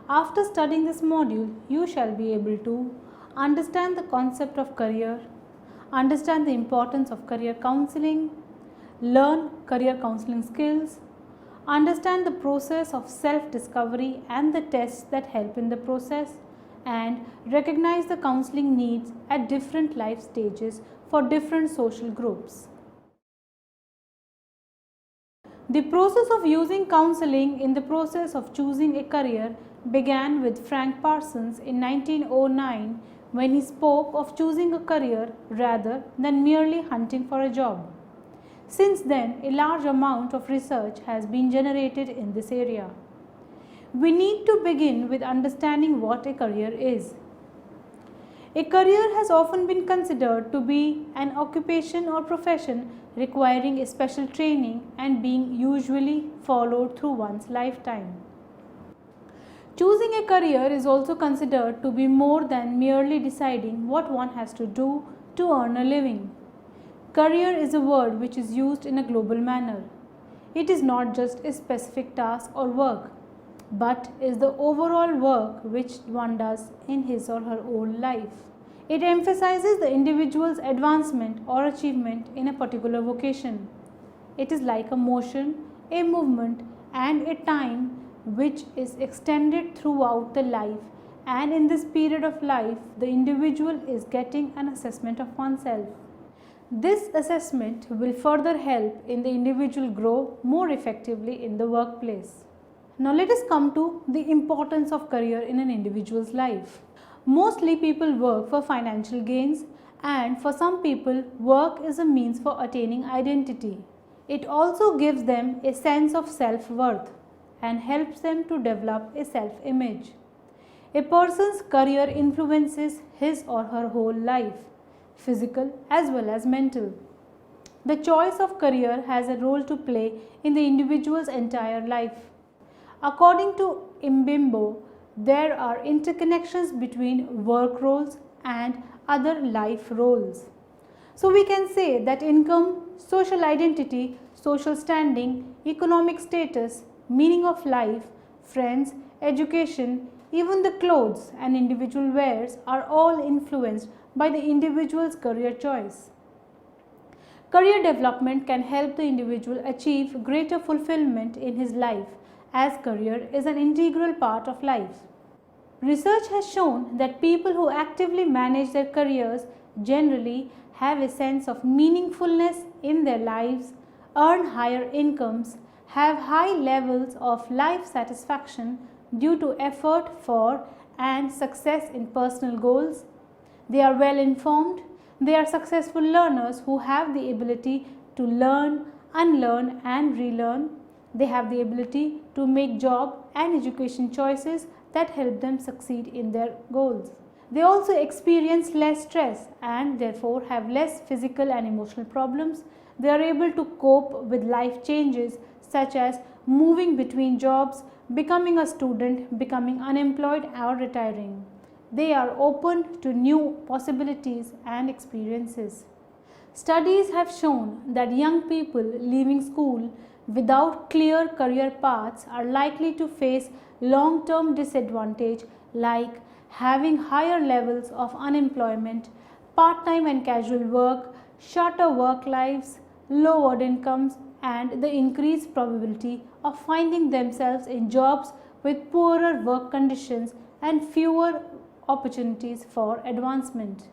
After studying this module, you shall be able to understand the concept of career, understand the importance of career counseling, learn career counseling skills, understand the process of self-discovery and the tests that help in the process, and recognize the counseling needs at different life stages for different social groups. The process of using counseling in the process of choosing a career began with Frank Parsons in 1909 when he spoke of choosing a career rather than merely hunting for a job. Since then, a large amount of research has been generated in this area. We need to begin with understanding what a career is. A career has often been considered to be an occupation or profession requiring a special training and being usually followed through one's lifetime. Choosing a career is also considered to be more than merely deciding what one has to do to earn a living. Career is a word which is used in a global manner. It is not just a specific task or work, but is the overall work which one does in his or her own life. It emphasizes the individual's advancement or achievement in a particular vocation. It is like a motion, a movement, and a time which is extended throughout the life, and in this period of life, the individual is getting an assessment of oneself. This assessment will further help in the individual grow more effectively in the workplace. Now let us come to the importance of career in an individual's life. Mostly people work for financial gains, and for some people work is a means for attaining identity. It also gives them a sense of self-worth and helps them to develop a self-image. A person's career influences his or her whole life, physical as well as mental. The choice of career has a role to play in the individual's entire life. According to Mbimbo, there are interconnections between work roles and other life roles. So we can say that income, social identity, social standing, economic status, meaning of life, friends, education, even the clothes an individual wears are all influenced by the individual's career choice. Career development can help the individual achieve greater fulfillment in his life, as career is an integral part of life. Research has shown that people who actively manage their careers generally have a sense of meaningfulness in their lives, earn higher incomes, have high levels of life satisfaction due to effort for and success in personal goals. They are well informed. They are successful learners who have the ability to learn, unlearn and relearn. They have the ability to make job and education choices that help them succeed in their goals. They also experience less stress and therefore have less physical and emotional problems. They are able to cope with life changes such as moving between jobs, becoming a student, becoming unemployed or retiring. They are open to new possibilities and experiences. Studies have shown that young people leaving school without clear career paths are likely to face long-term disadvantage like having higher levels of unemployment, part-time and casual work, shorter work lives, lowered incomes, and the increased probability of finding themselves in jobs with poorer work conditions and fewer opportunities for advancement.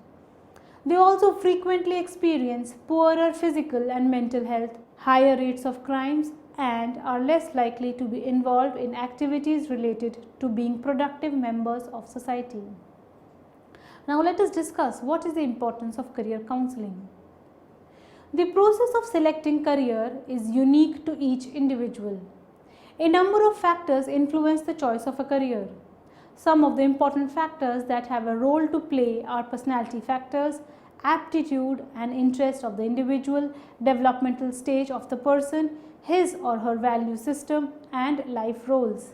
They also frequently experience poorer physical and mental health, higher rates of crimes, and are less likely to be involved in activities related to being productive members of society. Now let us discuss what is the importance of career counseling. The process of selecting career is unique to each individual. A number of factors influence the choice of a career. Some of the important factors that have a role to play are personality factors, aptitude and interest of the individual, developmental stage of the person, his or her value system, and life roles.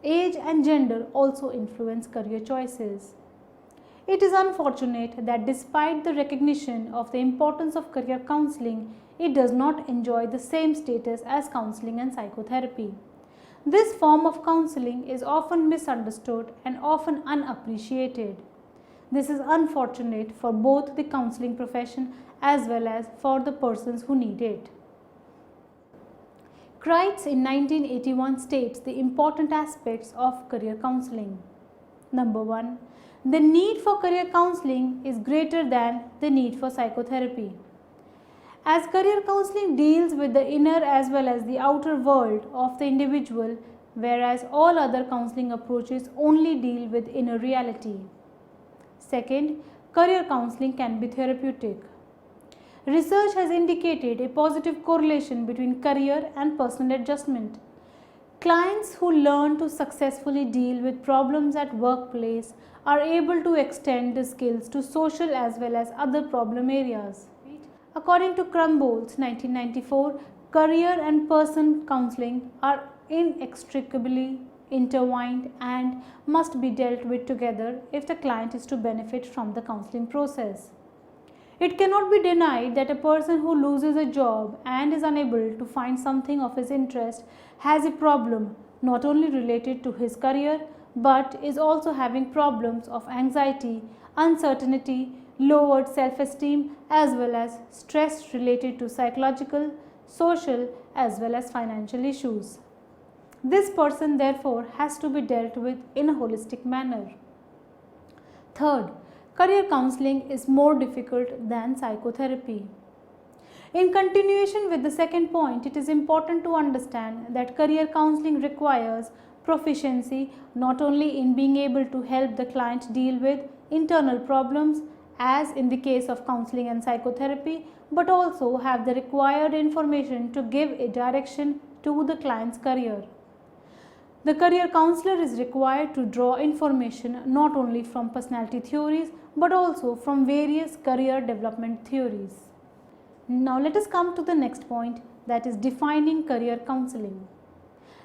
Age and gender also influence career choices. It is unfortunate that despite the recognition of the importance of career counseling, it does not enjoy the same status as counseling and psychotherapy. This form of counseling is often misunderstood and often unappreciated. This is unfortunate for both the counseling profession as well as for the persons who need it. Kreitz in 1981 states the important aspects of career counseling. Number 1. The need for career counseling is greater than the need for psychotherapy. As career counseling deals with the inner as well as the outer world of the individual, whereas all other counseling approaches only deal with inner reality. Second, career counseling can be therapeutic. Research has indicated a positive correlation between career and personal adjustment. Clients who learn to successfully deal with problems at workplace are able to extend the skills to social as well as other problem areas. According to Crumbolt's 1994, career and person counseling are inextricably intertwined and must be dealt with together if the client is to benefit from the counseling process. It cannot be denied that a person who loses a job and is unable to find something of his interest has a problem not only related to his career but is also having problems of anxiety, uncertainty, lowered self-esteem as well as stress related to psychological, social as well as financial issues. This person therefore has to be dealt with in a holistic manner. Third, career counseling is more difficult than psychotherapy. In continuation with the second point, it is important to understand that career counseling requires proficiency not only in being able to help the client deal with internal problems as in the case of counseling and psychotherapy, but also have the required information to give a direction to the client's career. The career counselor is required to draw information not only from personality theories but also from various career development theories. Now let us come to the next point, that is defining career counseling.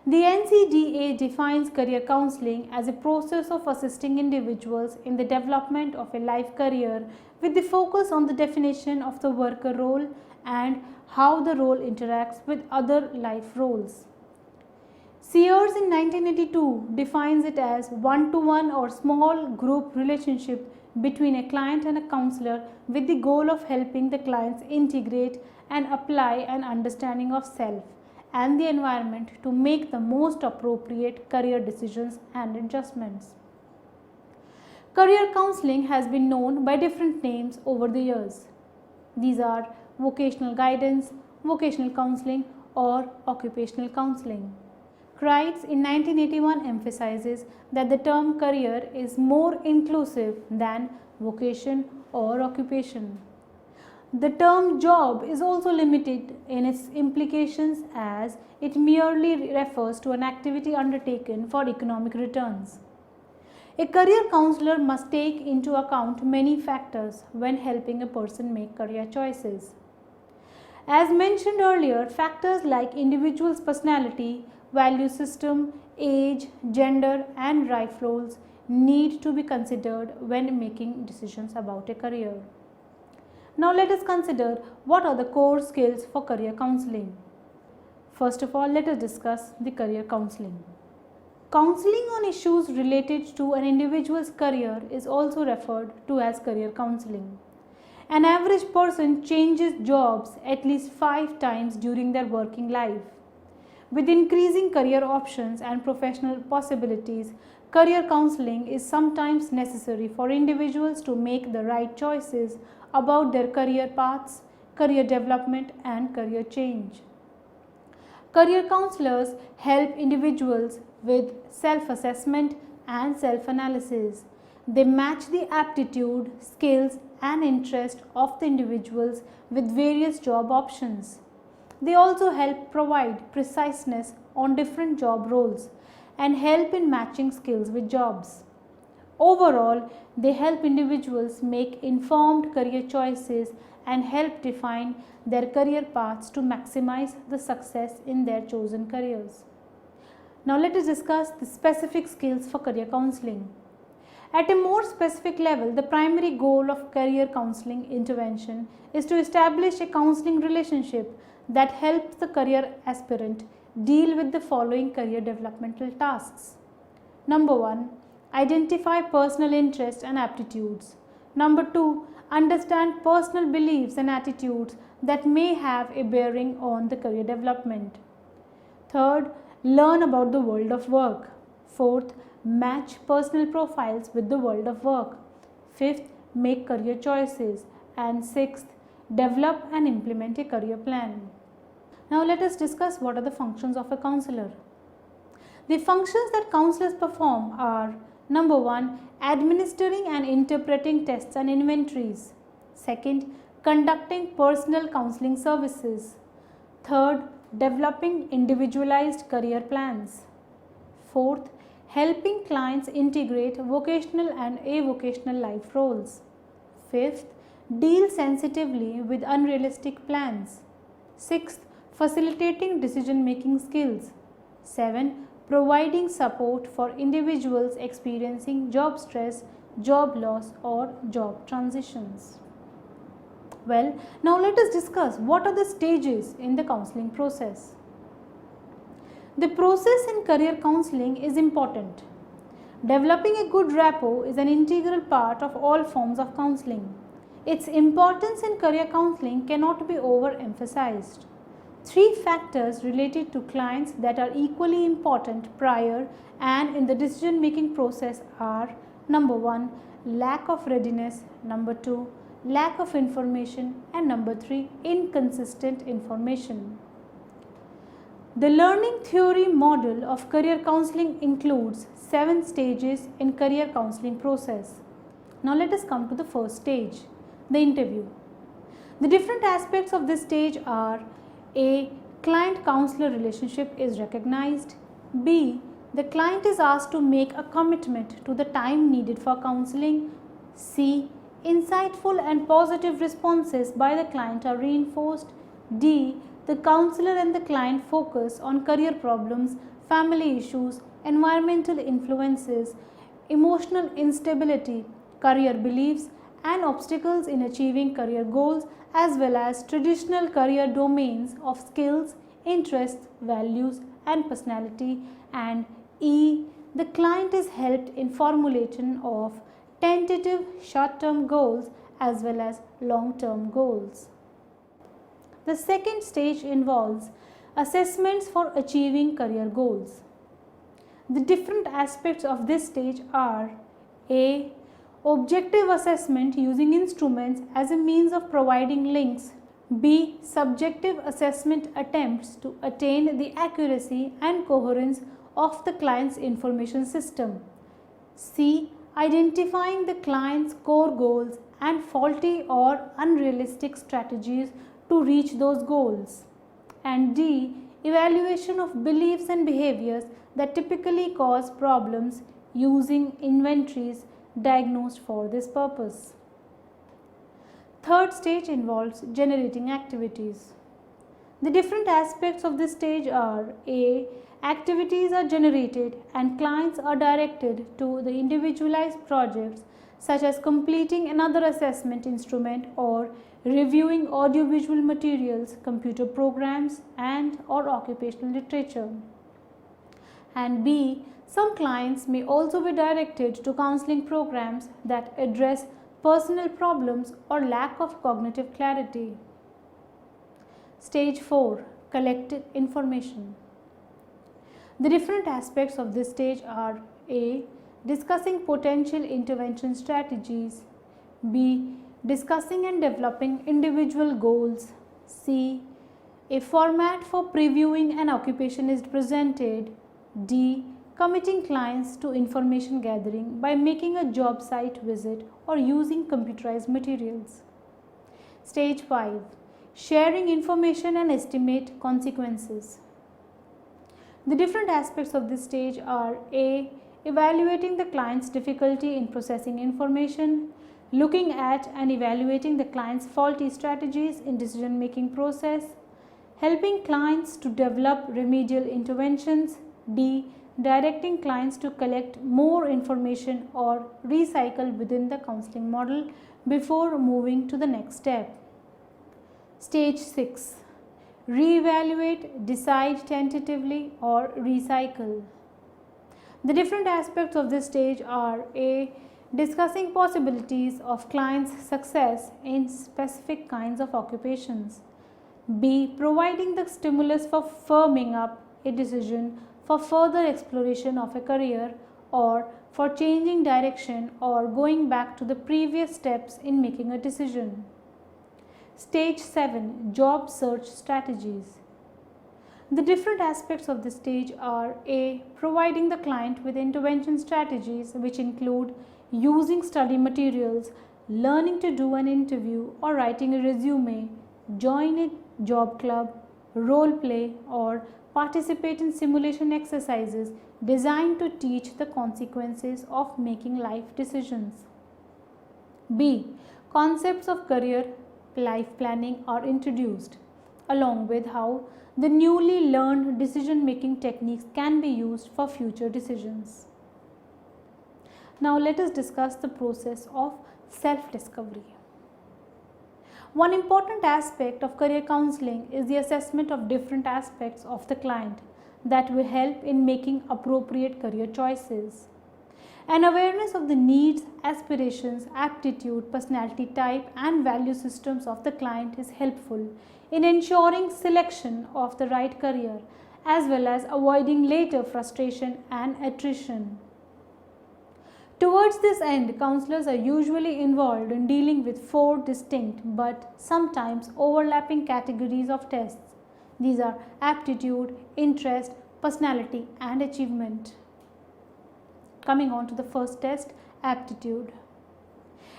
The NCDA defines career counseling as a process of assisting individuals in the development of a life career with the focus on the definition of the worker role and how the role interacts with other life roles. Sears in 1982 defines it as one-to-one or small group relationship between a client and a counselor with the goal of helping the clients integrate and apply an understanding of self and the environment to make the most appropriate career decisions and adjustments. Career counseling has been known by different names over the years. These are vocational guidance, vocational counseling, or occupational counseling. Kreitz in 1981 emphasizes that the term career is more inclusive than vocation or occupation. The term job is also limited in its implications as it merely refers to an activity undertaken for economic returns. A career counselor must take into account many factors when helping a person make career choices. As mentioned earlier, factors like individual's personality, value system, age, gender and life roles need to be considered when making decisions about a career. Now let us consider what are the core skills for career counseling. First of all, let us discuss the career counseling. Counseling on issues related to an individual's career is also referred to as career counseling. An average person changes jobs at least 5 times during their working life. With increasing career options and professional possibilities, career counseling is sometimes necessary for individuals to make the right choices about their career paths, career development and career change. Career counselors help individuals with self-assessment and self-analysis. They match the aptitude, skills and interest of the individuals with various job options. They also help provide preciseness on different job roles and help in matching skills with jobs. Overall, they help individuals make informed career choices and help define their career paths to maximize the success in their chosen careers. Now let us discuss the specific skills for career counseling. At a more specific level, the primary goal of career counseling intervention is to establish a counseling relationship that helps the career aspirant deal with the following career developmental tasks. Number 1, identify personal interests and aptitudes. Number 2, understand personal beliefs and attitudes that may have a bearing on the career development. Third, learn about the world of work. Fourth, match personal profiles with the world of work. Fifth, make career choices. And sixth, develop and implement a career plan. Now let us discuss what are the functions of a counselor. The functions that counselors perform are: number 1, administering and interpreting tests and inventories. Second, conducting personal counseling services. Third, developing individualized career plans. Fourth, helping clients integrate vocational and avocational life roles. Fifth, deal sensitively with unrealistic plans. Sixth, facilitating decision-making skills. 7, providing support for individuals experiencing job stress, job loss or job transitions. Well, now let us discuss what are the stages in the counseling process. The process in career counseling is important. Developing a good rapport is an integral part of all forms of counseling. Its importance in career counseling cannot be overemphasized. 3 factors related to clients that are equally important prior and in the decision-making process are: number 1, lack of readiness, number 2, lack of information, and number 3, inconsistent information. The learning theory model of career counseling includes 7 stages in career counseling process. Now let us come to the first stage, the interview. The different aspects of this stage are: A, client-counselor relationship is recognized. B, the client is asked to make a commitment to the time needed for counseling. C, insightful and positive responses by the client are reinforced. D, the counselor and the client focus on career problems, family issues, environmental influences, emotional instability, career beliefs, and obstacles in achieving career goals, as well as traditional career domains of skills, interests, values, and personality. And E, the client is helped in formulation of tentative short-term goals as well as long-term goals. The second stage involves assessments for achieving career goals. The different aspects of this stage are: A, objective assessment using instruments as a means of providing links. B, subjective assessment attempts to attain the accuracy and coherence of the client's information system. C, identifying the client's core goals and faulty or unrealistic strategies to reach those goals. And D, evaluation of beliefs and behaviors that typically cause problems using inventories diagnosed for this purpose. Third stage involves generating activities. The different aspects of this stage are: A, activities are generated and clients are directed to the individualized projects such as completing another assessment instrument or reviewing audiovisual materials, computer programs, and or occupational literature. And B, some clients may also be directed to counseling programs that address personal problems or lack of cognitive clarity. Stage 4, collected information. The different aspects of this stage are: A, discussing potential intervention strategies. B, discussing and developing individual goals. C, a format for previewing an occupation is presented. D, committing clients to information gathering by making a job site visit or using computerized materials. Stage 5, sharing information and estimate consequences. The different aspects of this stage are: A, evaluating the client's difficulty in processing information, looking at and evaluating the client's faulty strategies in decision-making process, helping clients to develop remedial interventions. D, directing clients to collect more information or recycle within the counseling model before moving to the next step. Stage 6, reevaluate, decide tentatively, or recycle. The different aspects of this stage are A. Discussing possibilities of clients' success in specific kinds of occupations. B. Providing the stimulus for firming up a decision for further exploration of a career or for changing direction or going back to the previous steps in making a decision. Stage 7. Job search strategies. The different aspects of this stage are A. Providing the client with intervention strategies which include using study materials, learning to do an interview or writing a resume, join a job club, role play, or participate in simulation exercises designed to teach the consequences of making life decisions. B. Concepts of career life planning are introduced, along with how the newly learned decision-making techniques can be used for future decisions. Now let us discuss the process of self-discovery. One important aspect of career counseling is the assessment of different aspects of the client that will help in making appropriate career choices. An awareness of the needs, aspirations, aptitude, personality type, and value systems of the client is helpful in ensuring selection of the right career as well as avoiding later frustration and attrition. Towards this end, counselors are usually involved in dealing with 4 distinct but sometimes overlapping categories of tests. These are aptitude, interest, personality, and achievement. Coming on to the first test, aptitude.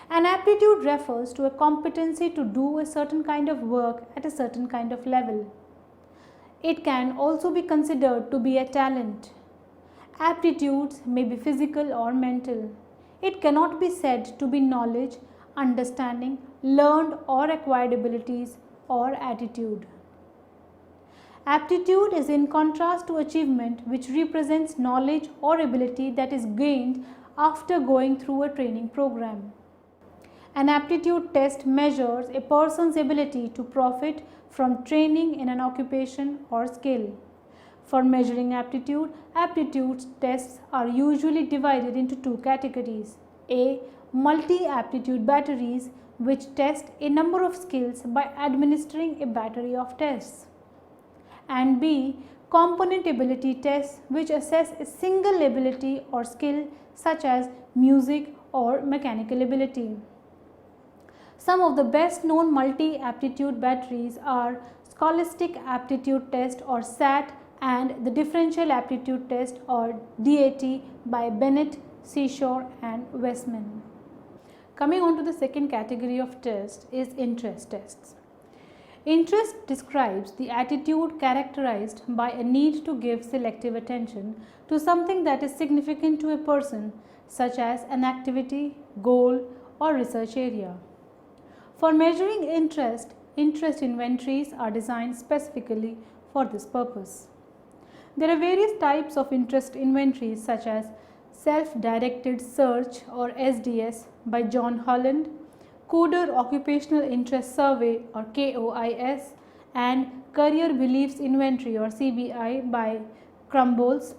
An aptitude refers to a competency to do a certain kind of work at a certain kind of level. It can also be considered to be a talent. Aptitudes may be physical or mental. It cannot be said to be knowledge, understanding, learned or acquired abilities, or attitude. Aptitude is in contrast to achievement, which represents knowledge or ability that is gained after going through a training program. An aptitude test measures a person's ability to profit from training in an occupation or skill. For measuring aptitude, aptitude tests are usually divided into 2 categories. A. Multi-aptitude batteries, which test a number of skills by administering a battery of tests. And B. Component ability tests, which assess a single ability or skill such as music or mechanical ability. Some of the best known multi-aptitude batteries are Scholastic Aptitude Test or SAT and the Differential Aptitude Test or DAT by Bennett, Seashore and Westman. Coming on to the second category of test is interest tests. Interest describes the attitude characterized by a need to give selective attention to something that is significant to a person, such as an activity, goal, or research area. For measuring interest, interest inventories are designed specifically for this purpose. There are various types of interest inventories such as Self-Directed Search or SDS by John Holland, Coder Occupational Interest Survey or KOIS, and Career Beliefs Inventory or CBI by Crumbles.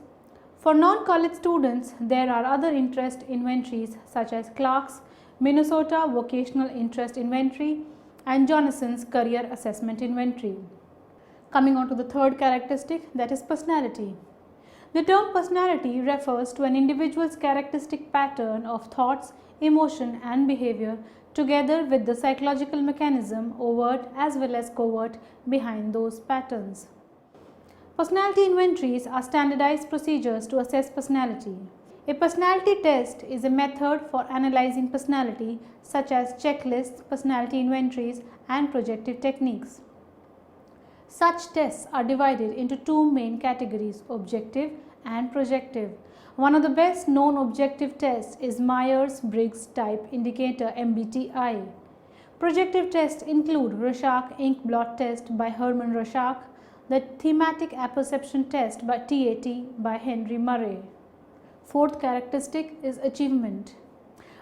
For non-college students, there are other interest inventories such as Clark's Minnesota Vocational Interest Inventory and Jonason's Career Assessment Inventory. Coming on to the third characteristic, that is personality. The term personality refers to an individual's characteristic pattern of thoughts, emotion and behavior together with the psychological mechanism, overt as well as covert, behind those patterns. Personality inventories are standardized procedures to assess personality. A personality test is a method for analyzing personality such as checklists, personality inventories and projective techniques. Such tests are divided into 2 main categories, objective and projective. One of the best known objective tests is Myers-Briggs Type Indicator MBTI. Projective tests include Rorschach Ink Blot Test by Herman Rorschach, the Thematic Apperception Test by TAT by Henry Murray. Fourth characteristic is achievement.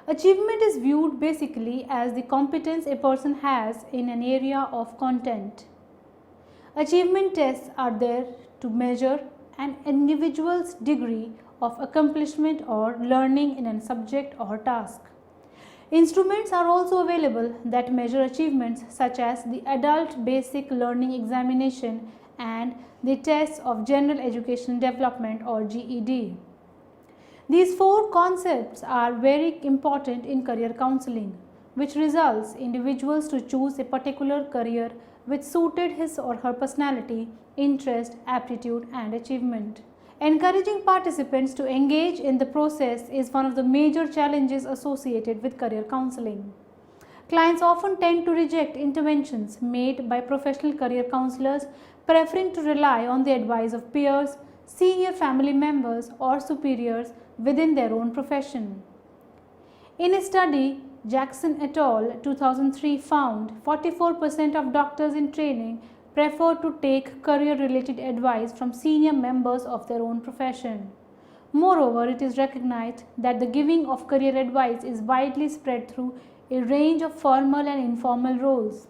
Achievement is viewed basically as the competence a person has in an area of content. Achievement tests are there to measure an individual's degree of accomplishment or learning in a subject or task. Instruments are also available that measure achievements such as the Adult Basic Learning Examination and the Tests of General Education Development or GED. These four concepts are very important in career counseling, which results individuals to choose a particular career which suited his or her personality, interest, aptitude and achievement. Encouraging participants to engage in the process is one of the major challenges associated with career counseling. Clients often tend to reject interventions made by professional career counselors, preferring to rely on the advice of peers, senior family members, or superiors within their own profession. In a study, Jackson et al. 2003 found 44% of doctors in training prefer to take career-related advice from senior members of their own profession. Moreover, it is recognized that the giving of career advice is widely spread through a range of formal and informal roles.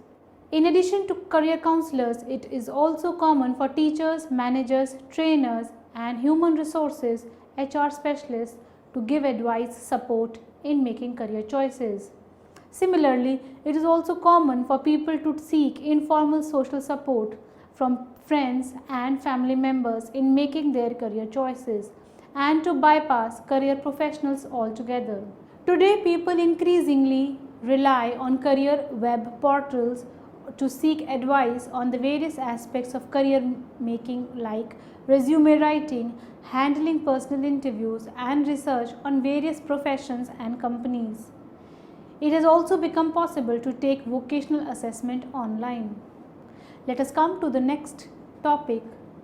In addition to career counselors, it is also common for teachers, managers, trainers, and human resources HR specialists to give advice support in making career choices. Similarly, it is also common for people to seek informal social support from friends and family members in making their career choices and to bypass career professionals altogether. Today, people increasingly rely on career web portals to seek advice on the various aspects of career making like resume writing, handling personal interviews, and research on various professions and companies. It has also become possible to take vocational assessment online. Let us come to the next topic,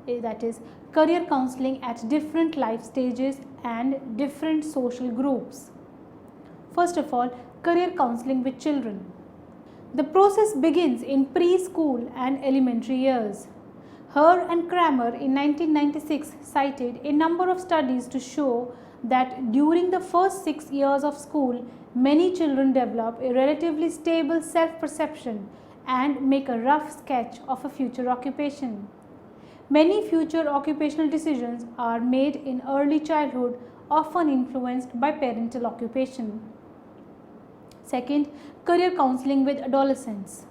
that is career counseling at different life stages and different social groups. First of all, career counseling with children. The process begins in preschool and elementary years. Herr and Kramer in 1996 cited a number of studies to show that during the first 6 years of school, many children develop a relatively stable self-perception and make a rough sketch of a future occupation. Many future occupational decisions are made in early childhood, often influenced by parental occupation. Second, career counseling with adolescents.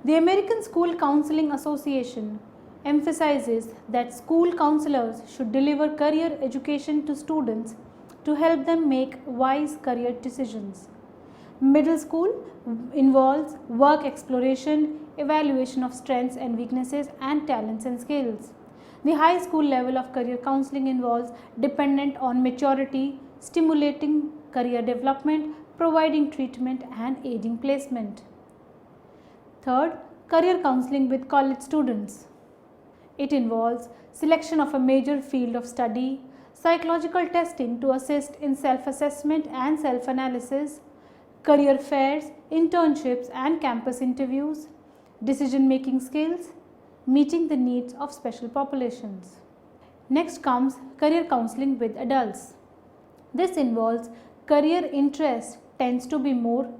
The American School Counseling Association emphasizes that school counselors should deliver career education to students to help them make wise career decisions. Middle school involves work exploration, evaluation of strengths and weaknesses, and talents and skills. The high school level of career counseling involves dependent on maturity, stimulating career development, providing treatment, and aiding placement. Third, career counseling with college students. It involves selection of a major field of study, psychological testing to assist in self-assessment and self-analysis, career fairs, internships and campus interviews, decision-making skills, meeting the needs of special populations. Next comes career counseling with adults. This involves career interest tends to be more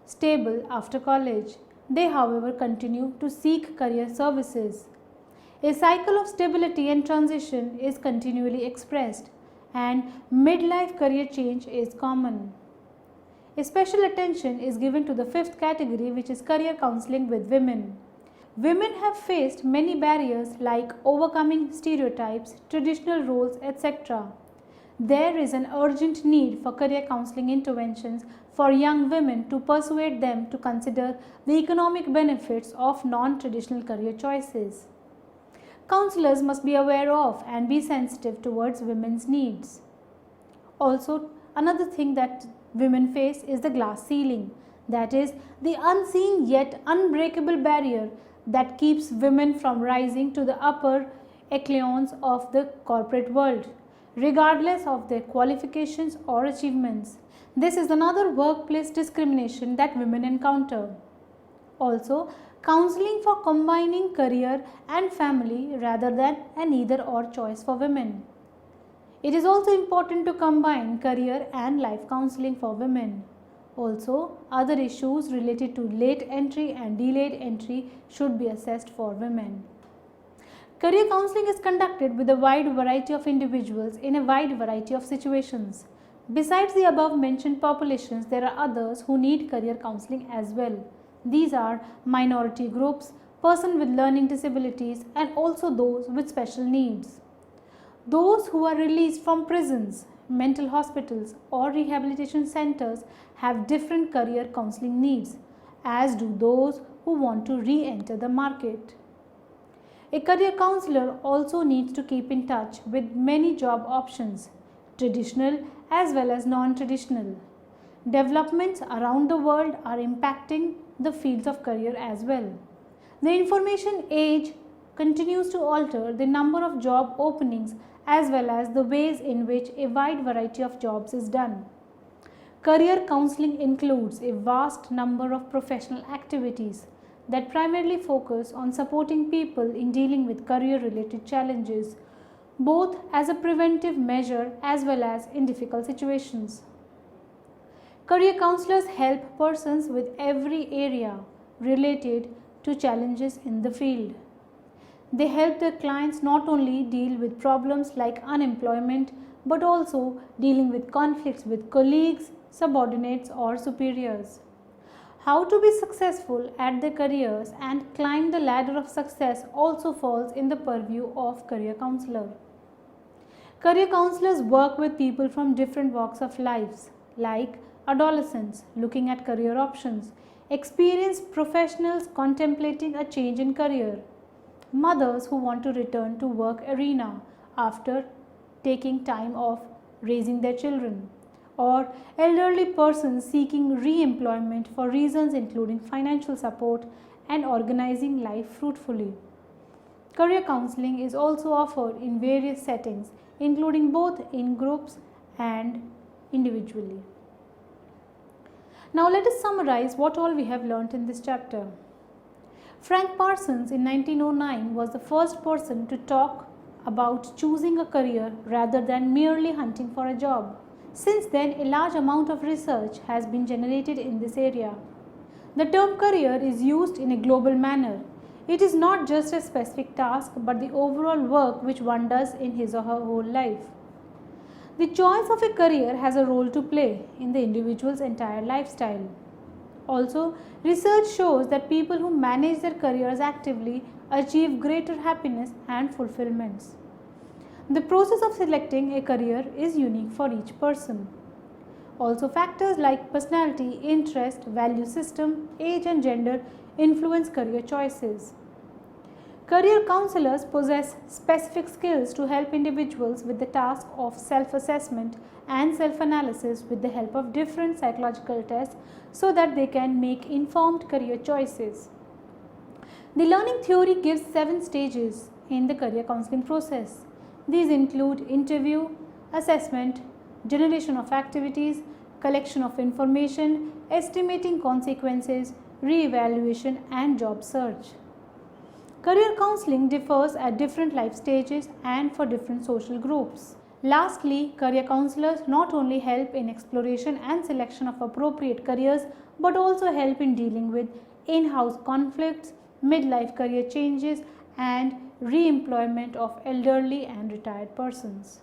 stable after college. They, however, continue to seek career services. A cycle of stability and transition is continually expressed, and midlife career change is common. A special attention is given to the fifth category, which is career counseling with women. Women have faced many barriers like overcoming stereotypes, traditional roles, etc. There is an urgent need for career counseling interventions for young women to persuade them to consider the economic benefits of non-traditional career choices. Counselors must be aware of and be sensitive towards women's needs. Also, another thing that women face is the glass ceiling, that is, the unseen yet unbreakable barrier that keeps women from rising to the upper echelons of the corporate world, regardless of their qualifications or achievements. This is another workplace discrimination that women encounter. Also, counseling for combining career and family rather than an either-or choice for women. It is also important to combine career and life counseling for women. Also, other issues related to late entry and delayed entry should be assessed for women. Career counseling is conducted with a wide variety of individuals in a wide variety of situations. Besides the above mentioned populations, there are others who need career counseling as well. These are minority groups, persons with learning disabilities, and also those with special needs. Those who are released from prisons, mental hospitals, or rehabilitation centers have different career counseling needs, as do those who want to re-enter the market. A career counselor also needs to keep in touch with many job options, traditional as well as non-traditional. Developments around the world are impacting the fields of career as well. The information age continues to alter the number of job openings as well as the ways in which a wide variety of jobs is done. Career counseling includes a vast number of professional activities that primarily focus on supporting people in dealing with career-related challenges, both as a preventive measure as well as in difficult situations. Career counselors help persons with every area related to challenges in the field. They help their clients not only deal with problems like unemployment but also dealing with conflicts with colleagues, subordinates, or superiors. How to be successful at their careers and climb the ladder of success also falls in the purview of career counselor. Career counselors work with people from different walks of life, like adolescents looking at career options, experienced professionals contemplating a change in career, mothers who want to return to work arena after taking time off raising their children, or elderly persons seeking re-employment for reasons including financial support and organizing life fruitfully. Career counseling is also offered in various settings, including both in groups and individually. Now let us summarize what all we have learnt in this chapter. Frank Parsons in 1909 was the first person to talk about choosing a career rather than merely hunting for a job. Since then, a large amount of research has been generated in this area. The term career is used in a global manner. It is not just a specific task but the overall work which one does in his or her whole life. The choice of a career has a role to play in the individual's entire lifestyle. Also, research shows that people who manage their careers actively achieve greater happiness and fulfillments. The process of selecting a career is unique for each person. Also, factors like personality, interest, value system, age and gender influence career choices. Career counselors possess specific skills to help individuals with the task of self-assessment and self-analysis with the help of different psychological tests so that they can make informed career choices. The learning theory gives 7 stages in the career counseling process. These include interview, assessment, generation of activities, collection of information, estimating consequences, re-evaluation, and job search. Career counseling differs at different life stages and for different social groups. Lastly, career counselors not only help in exploration and selection of appropriate careers but also help in dealing with in-house conflicts, midlife career changes, and re-employment of elderly and retired persons.